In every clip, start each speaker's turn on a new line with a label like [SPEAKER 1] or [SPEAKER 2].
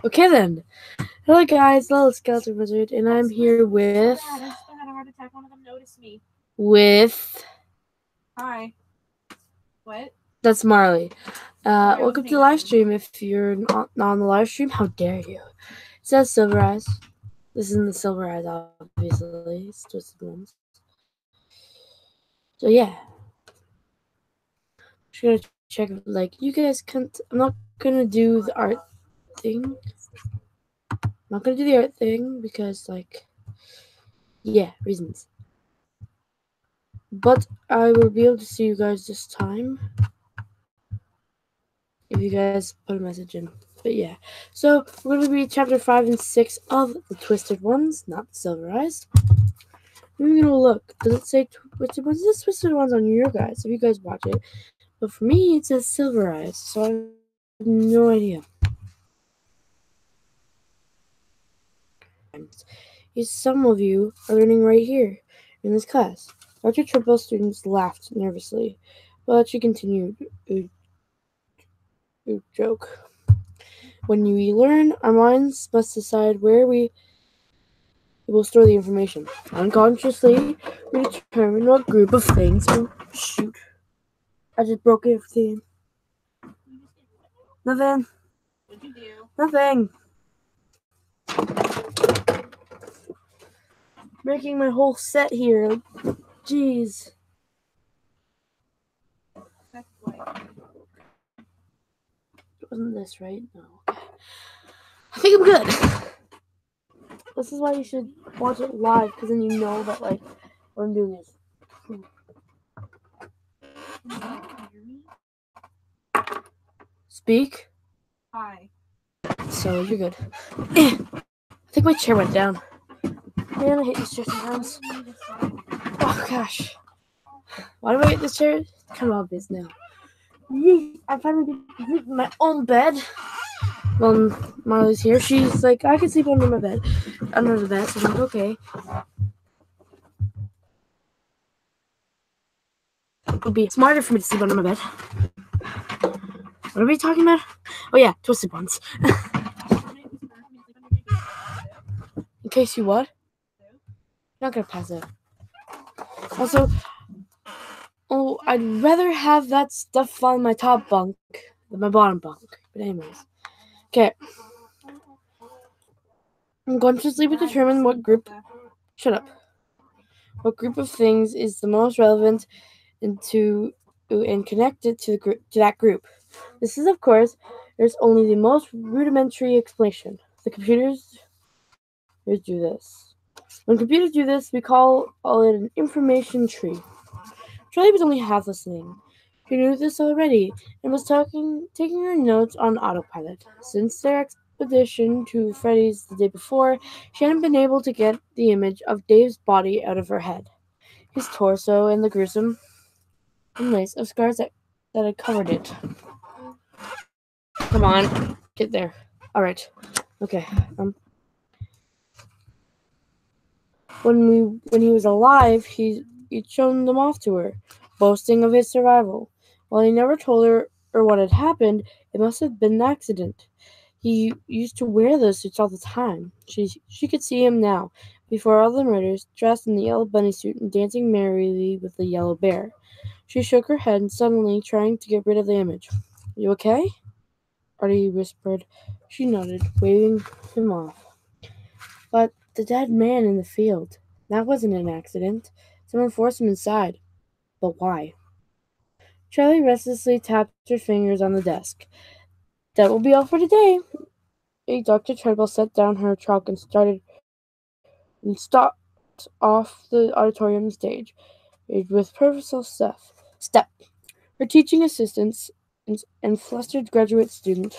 [SPEAKER 1] Okay then. Hello guys, Little Skeleton Wizard, and I'm here with
[SPEAKER 2] I just had a heart attack. One of them noticed me.
[SPEAKER 1] with
[SPEAKER 2] Hi. What?
[SPEAKER 1] that's Marley.
[SPEAKER 2] Sorry, I
[SPEAKER 1] Welcome
[SPEAKER 2] wasn't
[SPEAKER 1] to the
[SPEAKER 2] paying
[SPEAKER 1] live
[SPEAKER 2] attention.
[SPEAKER 1] stream. If you're not on the live stream, how dare you? It says Silver Eyes. This isn't the Silver Eyes, obviously. It's Twisted Ones. So yeah, just gonna check. Like you guys can't. I'm not gonna do the art thing. I'm not gonna do the art thing because yeah, reasons. But I will be able to see you guys this time if you guys put a message in. But yeah, so we're going to be chapter 5 and 6 of the Twisted Ones, not the Silver Eyes. We're going to look. Does it say Twisted Ones? It says Twisted Ones on your guys, if you guys watch it. But for me, it says Silver Eyes, so I have no idea. Yes, some of you are learning right here in this class. Dr. Triple students laughed nervously, but she continued, joke. When we learn, our minds must decide where we will store the information. Unconsciously, we determine what group of things. Oh, shoot. I just broke everything. Nothing.
[SPEAKER 2] What'd you do?
[SPEAKER 1] Nothing. Breaking my whole set here. Jeez.
[SPEAKER 2] That's like.
[SPEAKER 1] Wasn't this right? No. Okay. I think I'm good. This is why you should watch it live, because then you know that, like, what I'm doing is.
[SPEAKER 2] Can you hear me?
[SPEAKER 1] Speak.
[SPEAKER 2] Hi.
[SPEAKER 1] So you're good. I think my chair went down. Man, I hate this chair sometimes. Oh gosh. Why do I hate this chair? It's kind of obvious now. I finally get to sleep in my own bed. When Marley's here, she's like, I can sleep under my bed. Under the bed, so I'm like, okay. It would be smarter for me to sleep under my bed. What are we talking about? Oh yeah, Twisted Ones. In case you what? You're not gonna pass it. Also, I'd rather have that stuff on my top bunk than my bottom bunk. But anyways. Okay. I'm going to sleep and determine what group. Shut up. What group of things is the most relevant and connected to that group. This is, of course, there's only the most rudimentary explanation. The computers do this. When computers do this, we call it an information tree. Charlie was only half listening. She knew this already and was taking her notes on autopilot. Since their expedition to Freddy's the day before, she hadn't been able to get the image of Dave's body out of her head. His torso and the gruesome lace of scars that had covered it. Come on, get there. All right, okay. When he was alive, he'd shown them off to her, boasting of his survival. While he never told her or what had happened, it must have been an accident. He used to wear those suits all the time. She could see him now, before all the murders, dressed in the yellow bunny suit and dancing merrily with the yellow bear. She shook her head, suddenly trying to get rid of the image. You okay? Artie whispered. She nodded, waving him off. But the dead man in the field. That wasn't an accident. Someone forced him inside. But why? Charlie restlessly tapped her fingers on the desk. That will be all for today. Dr. Treadwell set down her chalk and stopped off the auditorium stage with purposeful step. Her teaching assistants and flustered graduate student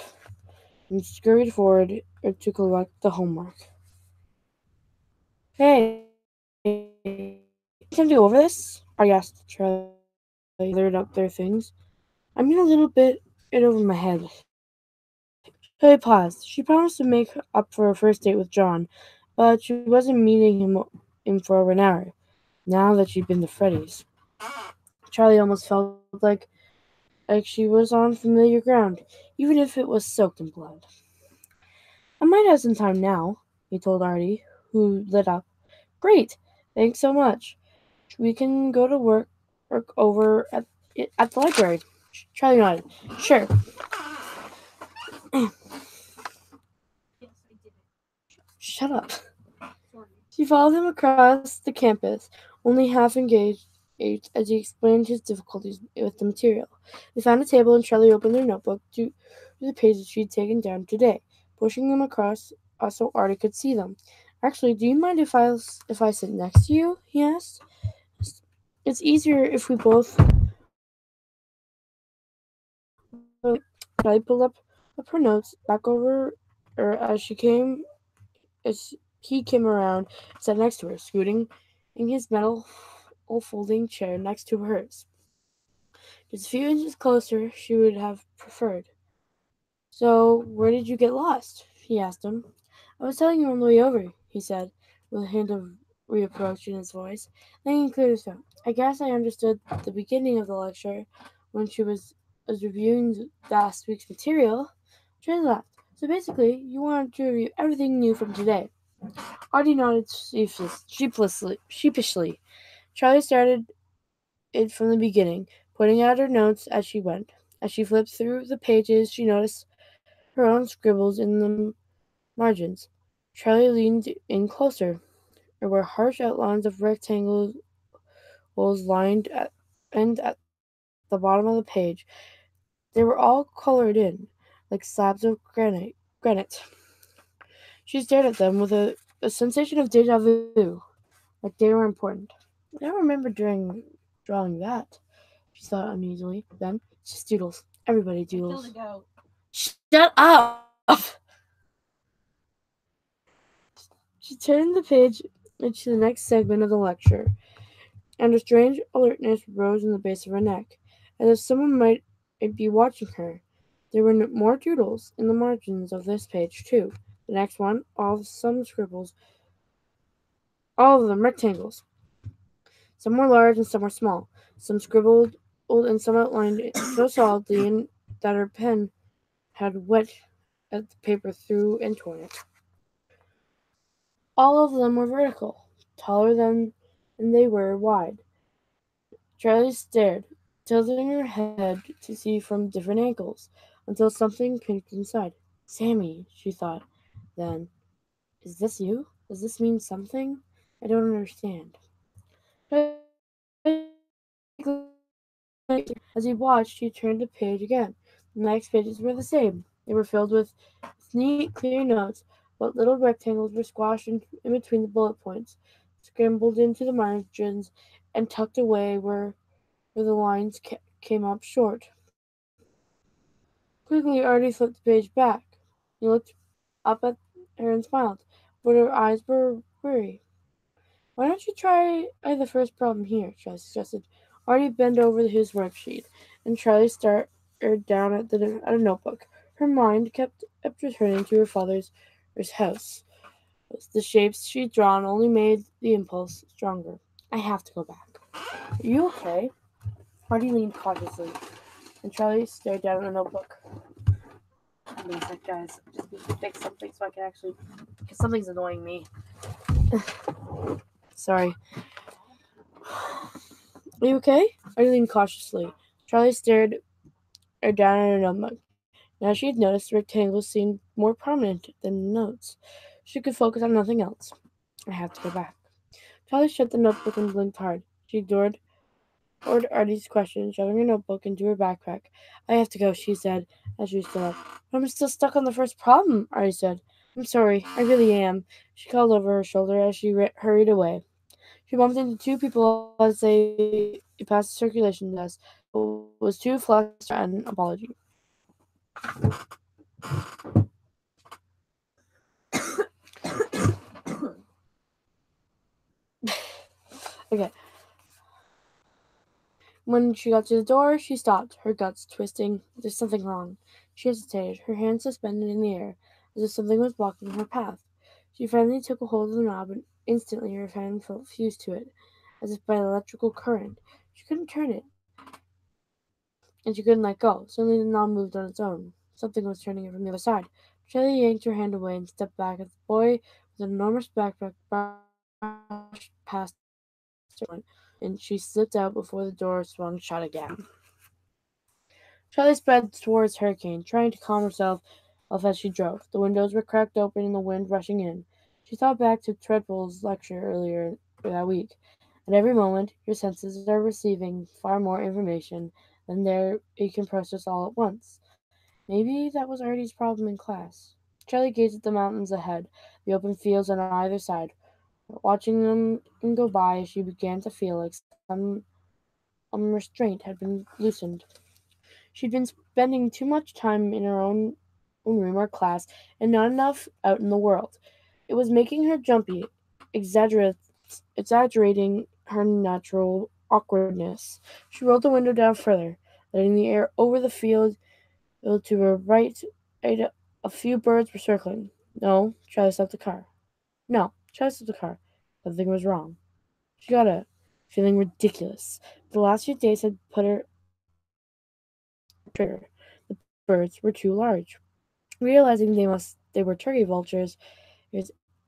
[SPEAKER 1] and scurried forward to collect the homework. Hey, can I do over this? Artie asked Charlie, gathered up their things. I'm in a little bit it over my head. Charlie paused. She promised to make up for her first date with John, but she wasn't meeting him for over an hour, now that she'd been to Freddy's. Charlie almost felt like she was on familiar ground, even if it was soaked in blood. I might have some time now, he told Artie, who lit up. Great! Thanks so much. We can go to work over at the library. Charlie nodded. Sure.
[SPEAKER 2] Yes, I did it.
[SPEAKER 1] Shut up.
[SPEAKER 2] Sorry.
[SPEAKER 1] She followed him across the campus, only half engaged as he explained his difficulties with the material. They found a table and Charlie opened their notebook to the pages she'd taken down today, pushing them across so Artie could see them. Actually, do you mind if I sit next to you? He asked. It's easier if we both. Charlie pulled up her notes back over her as he came around and sat next to her, scooting in his metal folding chair next to hers. Just a few inches closer, she would have preferred. So, where did you get lost? He asked him. I was telling you on the way over, he said, with a hint of reproach in his voice. Then he cleared his throat. I guess I understood the beginning of the lecture when she was reviewing last week's material. Trey laughed. So basically, you wanted to review everything new from today. Artie nodded sheepishly. Charlie started it from the beginning, pointing out her notes as she went. As she flipped through the pages, she noticed her own scribbles in the margins. Charlie leaned in closer. There were harsh outlines of rectangles lined at the bottom of the page. They were all colored in, like slabs of granite. She stared at them with a sensation of deja vu, like they were important. I don't remember drawing that, she thought uneasily. Then, it's just doodles. Everybody
[SPEAKER 2] I killed
[SPEAKER 1] doodles.
[SPEAKER 2] a goat.
[SPEAKER 1] Shut up! She turned the page into the next segment of the lecture, and a strange alertness rose in the base of her neck, as if someone might be watching her. There were more doodles in the margins of this page, too. The next one, some scribbles, all of them rectangles. Some were large and some were small. Some scribbled and some outlined so solidly that her pen had wet at the paper through and torn it. All of them were vertical, taller than they were wide. Charlie stared, tilting her head to see from different angles, until something pinked inside. Sammy, she thought. Then, is this you? Does this mean something? I don't understand. Charlie as he watched, he turned the page again. The next pages were the same. They were filled with neat, clear notes, but little rectangles were squashed in between the bullet points, scrambled into the margins, and tucked away where the lines came up short. Quickly, Artie flipped the page back. He looked up at her and smiled, but her eyes were weary. Why don't you try the first problem here? Charlie suggested. Artie bent over his worksheet, and Charlie stared down at a notebook. Her mind kept returning to her father's house. The shapes she'd drawn only made the impulse stronger. I have to go back. Are you okay? Artie leaned cautiously, and Charlie stared down at the notebook. Hold on a sec, guys. I just need to fix something so I can actually. Because something's annoying me. Sorry. Are you okay? Artie leaned cautiously. Charlie stared her down at her notebook. Now she had noticed the rectangles seemed more prominent than the notes. She could focus on nothing else. I have to go back. Charlie shut the notebook and blinked hard. She ignored Artie's question, shoving her notebook into her backpack. I have to go, she said, as she stood up. But I'm still stuck on the first problem, Artie said. I'm sorry, I really am. She called over her shoulder as she hurried away. She bumped into two people as they passed the circulation desk, but was too flushed to offer an apology. Okay. When she got to the door, she stopped, her guts twisting. There's something wrong. She hesitated, her hands suspended in the air, as if something was blocking her path. She finally took a hold of the knob, and instantly her hand felt fused to it, as if by electrical current. She couldn't turn it, and she couldn't let go. Suddenly the knob moved on its own. Something was turning it from the other side. Charlie yanked her hand away and stepped back as the boy with an enormous backpack brushed past her and she slipped out before the door swung shut again. Charlie sped towards Hurricane, trying to calm herself as she drove. The windows were cracked open and the wind rushing in. She thought back to Treadwell's lecture earlier that week. At every moment, your senses are receiving far more information than you can process all at once. Maybe that was Artie's problem in class. Charlie gazed at the mountains ahead, the open fields on either side. Watching them go by, she began to feel like some restraint had been loosened. She'd been spending too much time in her own room or class, and not enough out in the world. It was making her jumpy, exaggerate, exaggerating her natural awkwardness. She rolled the window down further, letting the air over the field to her right. A few birds were circling. No, Charlie stopped the car. No, Charlie stopped the car. Something was wrong. She got a feeling ridiculous. The last few days had put her trigger. The birds were too large. Realizing they were turkey vultures,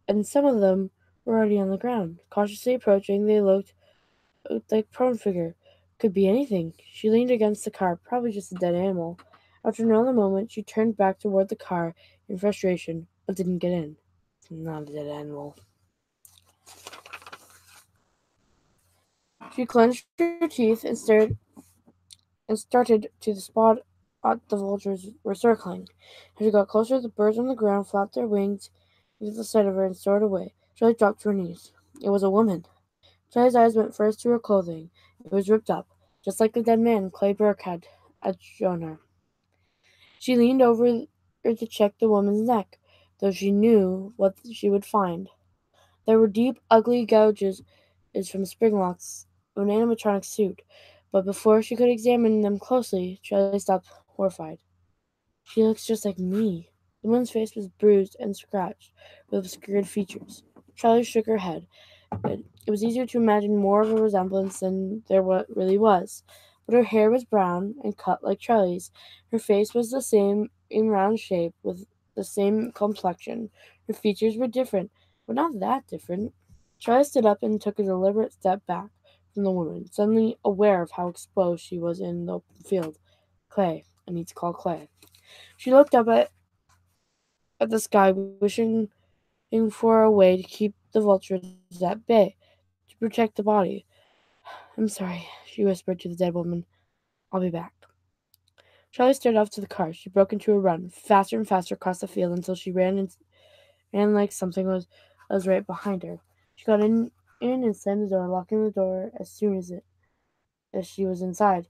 [SPEAKER 1] and some of them were already on the ground. Cautiously approaching, they looked like prone figure. Could be anything. She leaned against the car, probably just a dead animal. After another moment, she turned back toward the car in frustration, but didn't get in. Not a dead animal. She clenched her teeth and started to the spot the vultures were circling. As she got closer, the birds on the ground flapped their wings into the sight of her and soared away. Charlie dropped to her knees. It was a woman. Charlie's eyes went first to her clothing. It was ripped up, just like the dead man Clay Burke had shown her. She leaned over to check the woman's neck, though she knew what she would find. There were deep, ugly gouges from spring locks of an animatronic suit, but before she could examine them closely, Charlie stopped, horrified. She looks just like me. The woman's face was bruised and scratched, with obscured features. Charlie shook her head. It was easier to imagine more of a resemblance than there really was. But her hair was brown and cut like Charlie's. Her face was the same in round shape, with the same complexion. Her features were different, but not that different. Charlie stood up and took a deliberate step back from the woman, suddenly aware of how exposed she was in the open field. Clay. I need to call Clay. She looked up at the sky, wishing for a way to keep the vultures at bay, to protect the body. I'm sorry, she whispered to the dead woman. I'll be back. Charlie started off to the car. She broke into a run, faster and faster across the field until she ran like something was right behind her. She got in and slammed the door, locking the door as she was inside.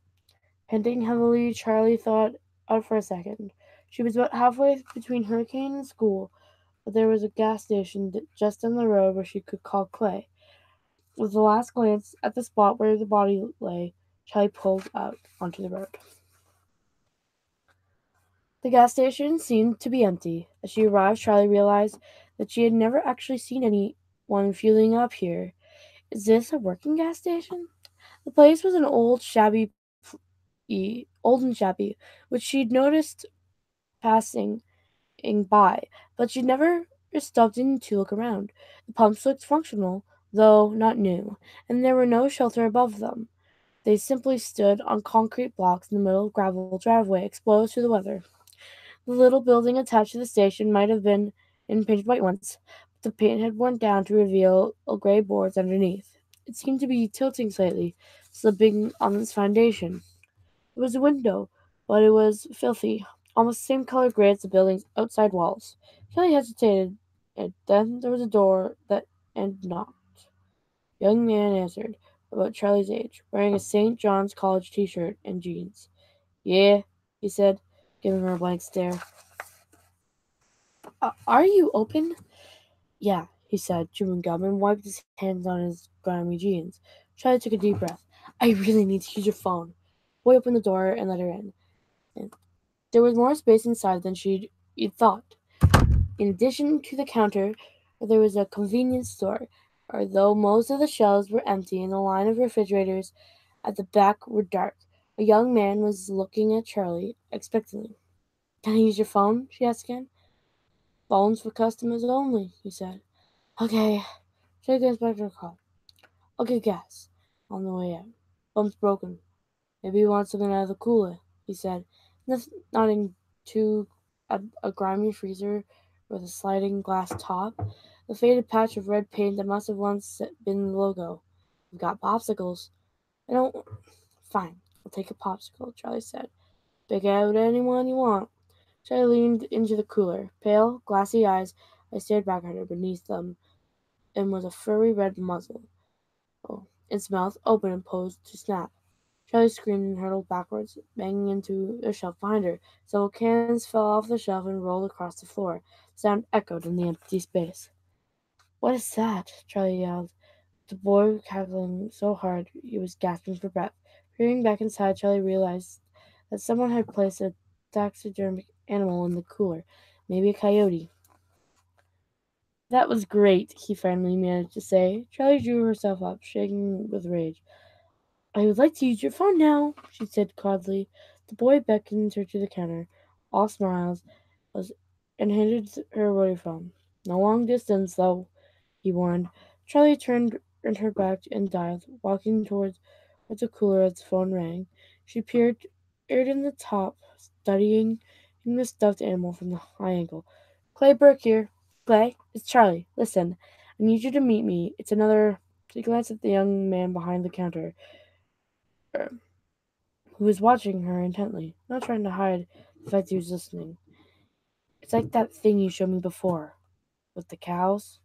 [SPEAKER 1] Panting heavily, Charlie thought out for a second. She was about halfway between Hurricane and school, but there was a gas station just down the road where she could call Clay. With a last glance at the spot where the body lay, Charlie pulled out onto the road. The gas station seemed to be empty. As she arrived, Charlie realized that she had never actually seen anyone fueling up here. Is this a working gas station? The place was an old and shabby, which she'd noticed passing by, but she'd never stopped in to look around. The pumps looked functional, though not new, and there were no shelter above them. They simply stood on concrete blocks in the middle of a gravel driveway, exposed to the weather. The little building attached to the station might have been painted white once, but the paint had worn down to reveal gray boards underneath. It seemed to be tilting slightly, slipping on its foundation. There was a window, but it was filthy, almost the same color gray as the building's outside walls. Kelly hesitated, and then there was a door that and knocked. A young man answered, about Charlie's age, wearing a St. John's College t-shirt and jeans. Yeah, he said, giving her a blank stare. Are you open? Yeah, he said, chewing gum, and wiped his hands on his grimy jeans. Charlie took a deep breath. I really need to use your phone. Boy opened the door and let her in. And there was more space inside than she'd thought. In addition to the counter, there was a convenience store, although most of the shelves were empty and the line of refrigerators at the back were dark. A young man was looking at Charlie expectantly. Can I use your phone? She asked again. Bones for customers only, he said. Okay. Charlie gets back to her car. I'll get gas on the way out. Pump's broken. Maybe you want something out of the cooler, he said, nodding to a grimy freezer with a sliding glass top, the faded patch of red paint that must have once been the logo. We've got popsicles. I don't. Fine, I'll take a popsicle, Charlie said. Pick out any one you want. Charlie leaned into the cooler. Pale, glassy eyes, I stared back at her. Beneath them and was a furry red muzzle. Oh, its mouth open and posed to snap. Charlie screamed and hurtled backwards, banging into a shelf behind her. Several cans fell off the shelf and rolled across the floor. The sound echoed in the empty space. What is that? Charlie yelled. The boy was cackling so hard he was gasping for breath. Peering back inside, Charlie realized that someone had placed a taxidermic animal in the cooler, maybe a coyote. That was great, he finally managed to say. Charlie drew herself up, shaking with rage. I would like to use your phone now, she said coldly. The boy beckoned her to the counter, all smiles, and handed her a rotary phone. No long distance, though, he warned. Charlie turned her back and dialed, walking towards the cooler as the phone rang. She peered in the top, studying the stuffed animal from the high angle. Clay Burke here. Clay, it's Charlie. Listen, I need you to meet me. It's another. She glanced at the young man behind the counter, who was watching her intently, not trying to hide the fact he was listening. It's like that thing you showed me before, with the cows.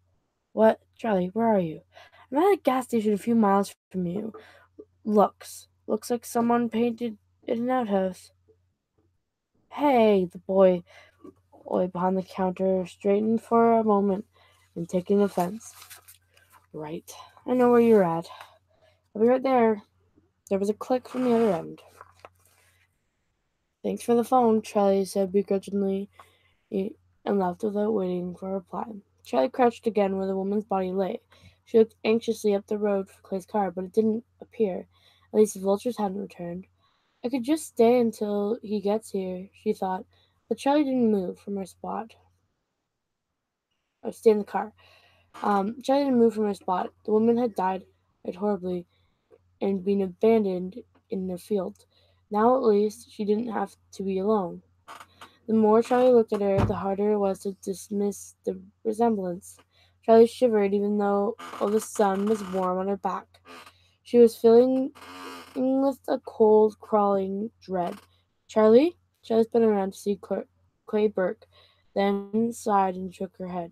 [SPEAKER 1] What? Charlie, where are you? I'm at a gas station a few miles from you. Looks like someone painted it an outhouse. Hey, boy behind the counter straightened for a moment and taking offense. Right. I know where you're at. I'll be right there. There was a click from the other end. Thanks for the phone, Charlie said begrudgingly, and left without waiting for a reply. Charlie crouched again where the woman's body lay. She looked anxiously up the road for Clay's car, but it didn't appear. At least the vultures hadn't returned. I could just stay until he gets here, she thought, but Charlie didn't move from her spot. Or stay in the car. Charlie didn't move from her spot. The woman had died horribly and been abandoned in a field. Now at least she didn't have to be alone. The more Charlie looked at her, the harder it was to dismiss the resemblance. Charlie shivered even though the sun was warm on her back. She was filling with a cold, crawling dread. Charlie? Charlie spun around to see Clay Burke, then sighed and shook her head.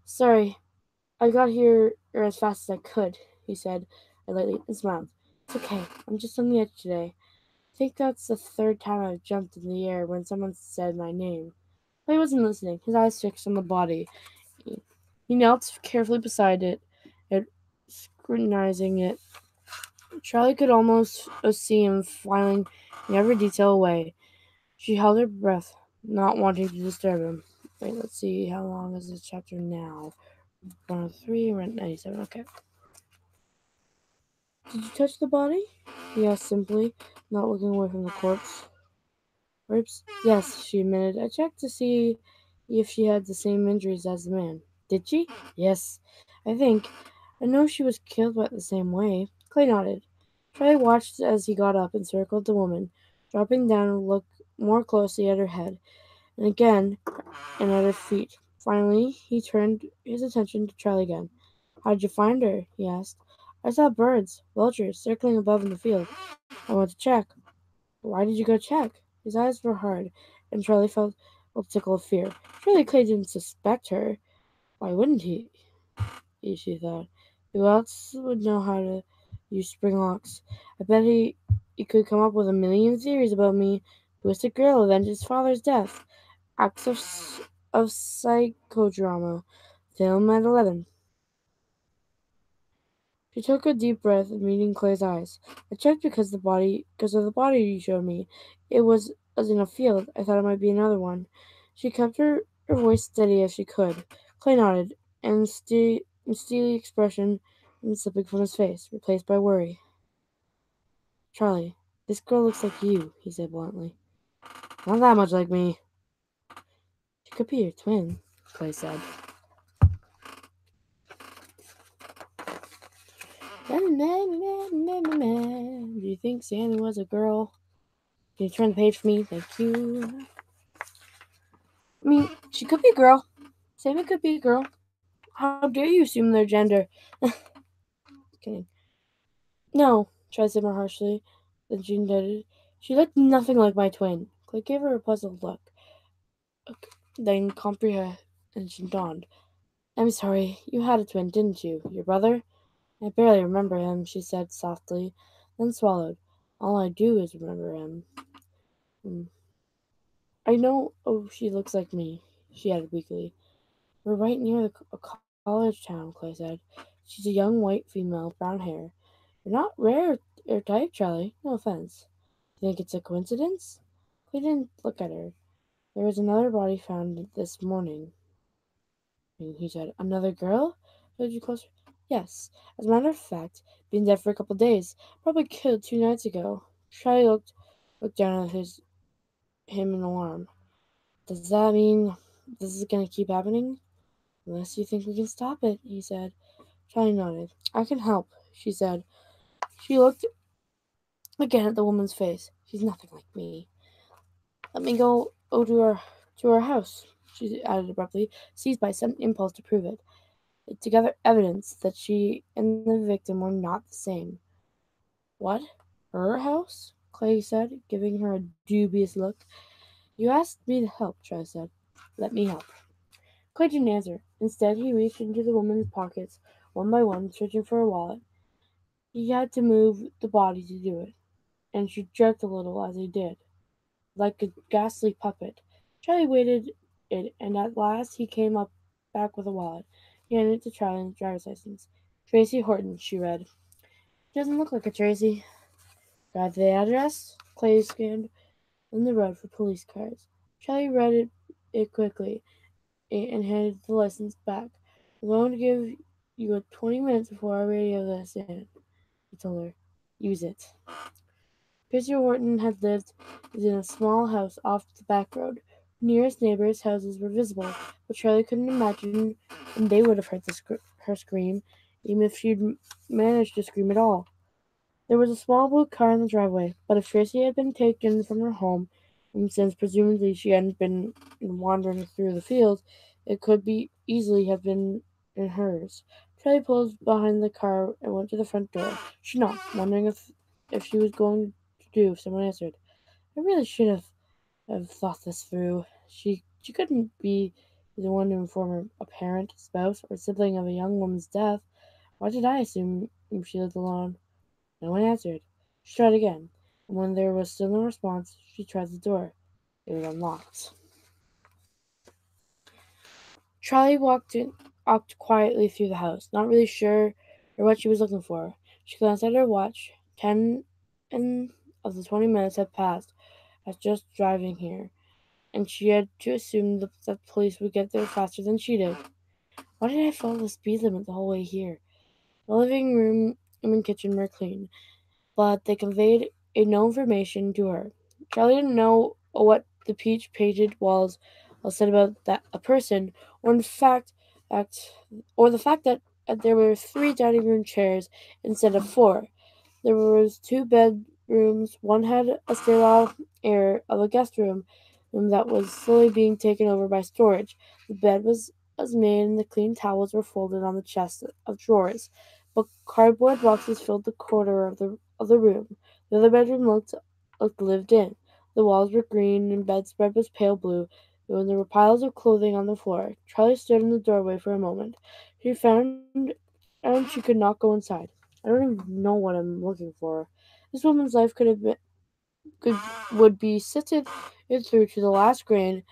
[SPEAKER 1] Sorry, I got here as fast as I could, he said lightly and smiled. It's okay. I'm just on the edge today. I think that's the third time I've jumped in the air when someone said my name. Clay wasn't listening, his eyes fixed on the body. He knelt carefully beside it, scrutinizing it. Charlie could almost see him filing every detail away. She held her breath, not wanting to disturb him. Wait, let's see, how long is this chapter now? 103, we're at 97, okay. Did you touch the body? He asked simply, not looking away from the corpse. Corpse? Yes, she admitted. I checked to see if she had the same injuries as the man. Did she? Yes, I think. I know she was killed by the same way. Clay nodded. Charlie watched as he got up and circled the woman, dropping down to look more closely at her head, and again and at her feet. Finally, he turned his attention to Charlie again. How'd you find her? He asked. I saw birds, vultures, circling above in the field. I went to check. Why did you go check? His eyes were hard, and Charlie felt a tickle of fear. Surely Clay didn't suspect her. Why wouldn't he? She thought. Who else would know how to use spring locks? I bet he could come up with a million theories about me. Twisted girl avenged his father's death. Acts of psychodrama. Film at 11. She took a deep breath, meeting Clay's eyes. I checked because of the body you showed me. It was in a field. I thought it might be another one. She kept her voice steady as she could. Clay nodded, and steely expression slipping from his face, replaced by worry. Charlie, this girl looks like you, he said bluntly. Not that much like me. She could be your twin. Clay said. Do you think Sandy was a girl? Can you turn the page for me? Thank you. I mean, she could be a girl. Sammy could be a girl. How dare you assume their gender? Kidding. No, tried Simmer harshly. Then she nodded. She looked nothing like my twin. Clay gave her a puzzled look. Then comprehension dawned. I'm sorry, you had a twin, didn't you? Your brother? I barely remember him, she said softly, then swallowed. All I do is remember him. Hmm. I know she looks like me, she added weakly. We're right near a college town, Clay said. She's a young white female, brown hair. You're not rare or type, Charlie. No offense. You think it's a coincidence? Clay didn't look at her. There was another body found this morning. He said, another girl? Did you closer? Yes. As a matter of fact, been dead for a couple days. Probably killed 2 nights ago. Charlie looked down at him in alarm. Does that mean this is gonna keep happening? Unless you think we can stop it, he said. Charlie nodded. I can help, she said. She looked again at the woman's face. She's nothing like me. Let me go to our house, she added abruptly, seized by some impulse to prove it. To gather evidence that she and the victim were not the same. What? Her house? Clay said, giving her a dubious look. You asked me to help, Charlie said. Let me help. Clay didn't answer. Instead, he reached into the woman's pockets, one by one, searching for a wallet. He had to move the body to do it, and she jerked a little as he did, like a ghastly puppet. Charlie waited it, and at last he came up back with a wallet. He handed it to Charlie and the driver's license. Tracy Horton, she read. Doesn't look like a Tracy. Got the address? Clay scanned on the road for police cars. Charlie read it quickly and handed the license back. I'm going to give you 20 minutes before I radio this in, he told her. Use it. Tracy Horton had lived in a small house off the back road. Nearest neighbors' houses were visible, but Charlie couldn't imagine when they would have heard her scream, even if she'd managed to scream at all. There was a small blue car in the driveway, but if Tracy had been taken from her home, and since presumably she hadn't been wandering through the fields, it could be easily have been in hers. Charlie pulled behind the car and went to the front door. She knocked, wondering if she was going to do if someone answered. I really should have thought this through. She couldn't be the one to inform a parent, spouse, or sibling of a young woman's death. Why did I assume she lived alone? No one answered. She tried again, and when there was still no response, she tried the door. It was unlocked. Charlie walked quietly through the house, not really sure or what she was looking for. She glanced at her watch. 10 of the 20 minutes had passed as just driving here, and she had to assume that the police would get there faster than she did. Why did I follow the speed limit the whole way here? The living room and kitchen were clean, but they conveyed no information to her. Charlie didn't know what the peach-painted walls said about a person, or or the fact that there were 3 dining room chairs instead of 4. There was 2 bedrooms. One had a sterile air of a guest room that was slowly being taken over by storage. The bed was made and the clean towels were folded on the chest of drawers, but cardboard boxes filled the corner of the room. The other bedroom looked lived in. The walls were green and bedspread was pale blue, and there were piles of clothing on the floor. Charlie stood in the doorway for a moment. She found and she could not go inside. I don't even know what I'm looking for. This woman's life would be sifted through to the last grain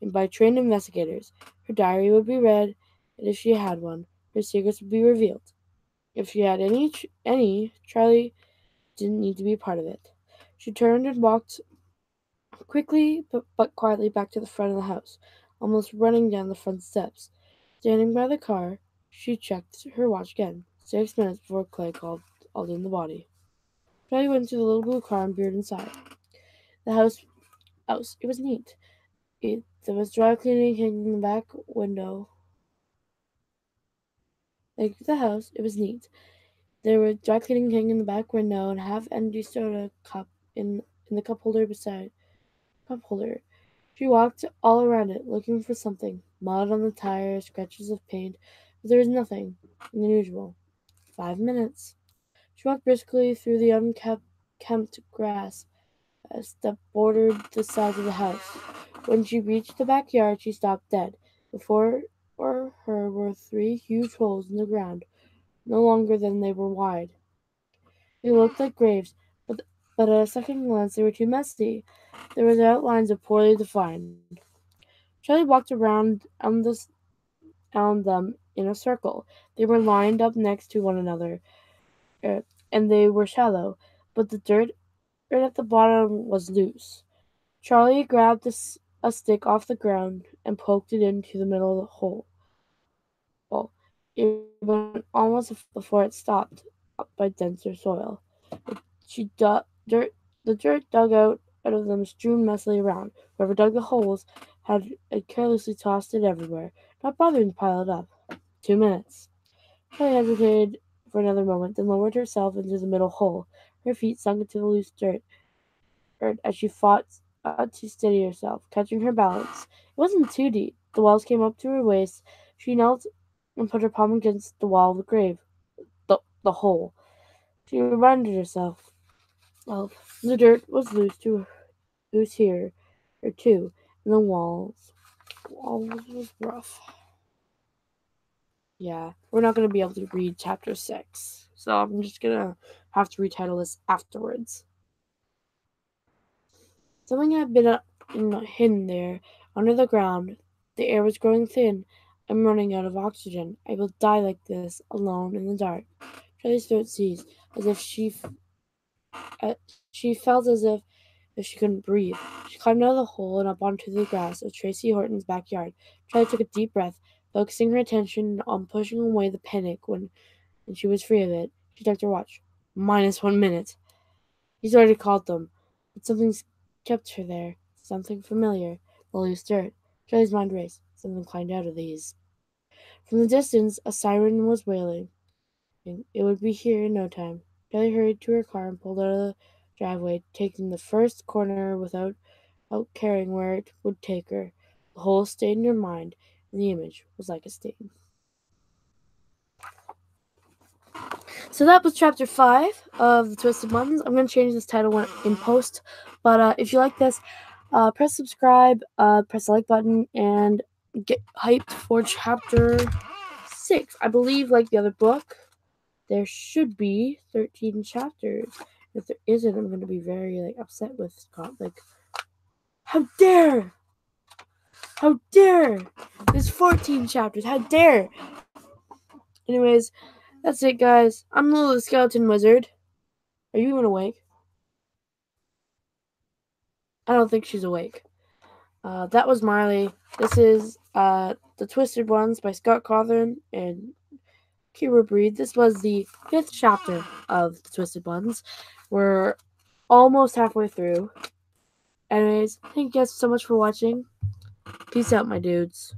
[SPEAKER 1] by trained investigators. Her diary would be read, and if she had one, her secrets would be revealed. If she had any, Charlie didn't need to be a part of it. She turned and walked quickly but quietly back to the front of the house, almost running down the front steps. Standing by the car, she checked her watch again. 6 minutes before Clay called in the body. Charlie went to the little blue car and peered inside. The house, it was neat. There was dry cleaning hanging in the back window. Like the house, it was neat. There was dry cleaning hanging in the back window and a half-empty soda cup in the cup holder beside cup holder. She walked all around it, looking for something. Mud on the tires, scratches of paint, but there was nothing unusual. 5 minutes. She walked briskly through the unkempt grass that bordered the sides of the house. When she reached the backyard, she stopped dead. Before her were three huge holes in the ground, no longer than they were wide. They looked like graves, but at a second glance they were too messy. There were the outlines of poorly defined. Charlie walked around them in a circle. They were lined up next to one another, uh, and they were shallow, but the dirt right at the bottom was loose. Charlie grabbed a stick off the ground and poked it into the middle of the hole. Well, it went almost a foot before it stopped up by denser soil. She dug dirt. The dirt dug out of them strewn messily around. Whoever dug the holes had carelessly tossed it everywhere, not bothering to pile it up. 2 minutes. Charlie hesitated for another moment, then lowered herself into the middle hole. Her feet sunk into the loose dirt as she fought to steady herself, catching her balance. It wasn't too deep. The wells came up to her waist. She knelt and put her palm against the wall of the grave, the hole. She reminded herself of the dirt was loose here, or too, and the walls was rough. Yeah, we're not going to be able to read chapter 6, so I'm just going to have to retitle this afterwards. Something had been hidden there, under the ground. The air was growing thin. I'm running out of oxygen. I will die like this, alone in the dark. Charlie's throat seized, as if she felt as if she couldn't breathe. She climbed out of the hole and up onto the grass of Tracy Horton's backyard. Charlie took a deep breath, focusing her attention on pushing away the panic when she was free of it. She checked her watch. -1 minute. He's already called them, but something's kept her there. Something familiar. The loose dirt. Charlie's mind raced. Something climbed out of these. From the distance, a siren was wailing. It would be here in no time. Charlie hurried to her car and pulled out of the driveway, taking the first corner without caring where it would take her. The hole stayed in her mind, and the image was like a stain. So that was chapter 5 of The Twisted Buttons. I'm going to change this title in post, but if you like this, press subscribe, press the like button, and get hyped for chapter 6. I believe, like the other book, there should be 13 chapters. If there isn't, I'm going to be very upset with Scott. How dare! How dare! There's 14 chapters. How dare! Anyways, that's it, guys. I'm Lulu the Skeleton Wizard. Are you even awake? I don't think she's awake. That was Marley. This is The Twisted Ones by Scott Cawthon and Kira Breed. This was the 5th chapter of The Twisted Ones. We're almost halfway through. Anyways, thank you guys so much for watching. Peace out, my dudes.